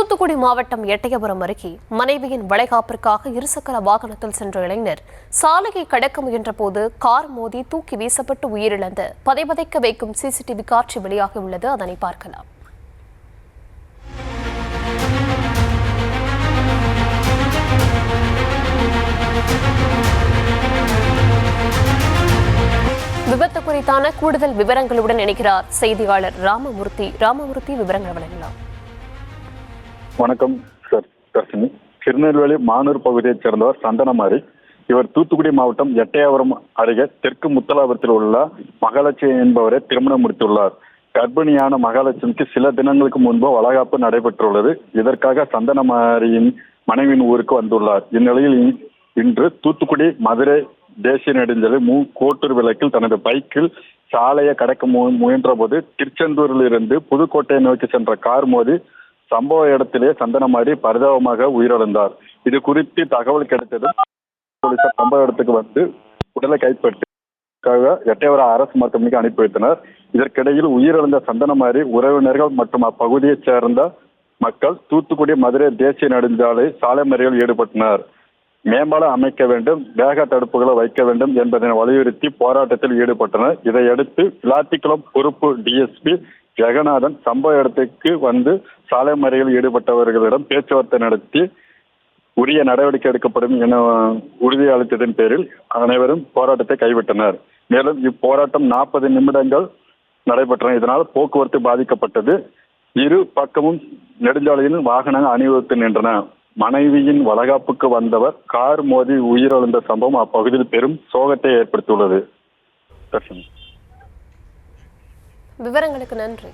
தூத்துக்குடி மாவட்டம் எட்டயபுரம் அருகே மனைவியின் வளைகாப்பிற்காக இருசக்கர வாகனத்தில் சென்ற இளைஞர் சாலையை கடக்க முயன்ற போது கார் மோதி தூக்கி வீசப்பட்டு உயிரிழந்த பதைபதைக்க வைக்கும் சிசிடிவி காட்சி வெளியாகியுள்ளது. அதனை பார்க்கலாம். விபத்து குறித்தான கூடுதல் விவரங்களுடன் இணைக்கிறார் செய்தியாளர் ராமமூர்த்தி. விவரங்கள் வழங்கலாம். வணக்கம் சார். தர்ஷினி, திருநெல்வேலி மானூர் பகுதியைச் சேர்ந்தவர் சந்தனமாரி. இவர் தூத்துக்குடி மாவட்டம் எட்டயபுரம் அருகே தெற்கு முத்தலாபுரத்தில் உள்ள மகாலட்சுமி என்பவரை திருமணம் முடித்துள்ளார். கர்ப்பிணியான மகாலட்சுமிக்கு சில தினங்களுக்கு முன்பு வளைகாப்பு நடைபெற்றுள்ளது. இதற்காக சந்தனமாரியின் மனைவியின் ஊருக்கு வந்துள்ளார். இந்நிலையில் இன்று தூத்துக்குடி மதுரை தேசிய நெடுஞ்சாலை கோட்டூர் விளக்கில் தனது பைக்கில் சாலையை கடக்க முயன்ற போது திருச்செந்தூரில் இருந்து புதுக்கோட்டையை நோக்கி சென்ற கார் மோதி சம்பவ இடத்திலே சந்தனமாரி பரிதாபமாக உயிரிழந்தார். இது குறித்து தகவல் கிடைத்ததும் போலீசார் சம்பவ இடத்துக்கு வந்து உடலை கைப்பற்றி எட்டயபுரம் அரசு மருத்துவமனைக்கு அனுப்பி வைத்தனர். இதற்கிடையில் உயிரிழந்த சந்தனமாரி உறவினர்கள் மற்றும் அப்பகுதியைச் சேர்ந்த மக்கள் தூத்துக்குடி மதுரை தேசிய நெடுஞ்சாலை சாலை மறியலில் ஈடுபட்டனர். மேம்பாலம் அமைக்க வேண்டும், வேக தடுப்புகளை வைக்க வேண்டும் என்பதனை வலியுறுத்தி போராட்டத்தில் ஈடுபட்டனர். இதையடுத்து விளாத்திக்குளம் பொறுப்பு டிஎஸ்பி ஜெகநாதன் சம்பவ இடத்துக்கு வந்து சாலை மறியலில் ஈடுபட்டவர்களிடம் பேச்சுவார்த்தை நடத்தி உரிய நடவடிக்கை எடுக்கப்படும் என உறுதி அளித்ததன் பேரில் அனைவரும் போராட்டத்தை கைவிட்டனர். மேலும் இப்போராட்டம் 40 நிமிடங்கள் நடைபெற்றன. இதனால் போக்குவரத்து பாதிக்கப்பட்டது. இரு பக்கமும் நெடுஞ்சாலையில் வாகனங்கள் அணிவகுத்து நின்றன. மனைவியின் வளைகாப்புக்கு வந்தவர் கார் மோதி உயிரிழந்த சம்பவம் அப்பகுதியில் பெரும் சோகத்தை ஏற்படுத்தியுள்ளது. விவரங்களுக்கு நன்றி.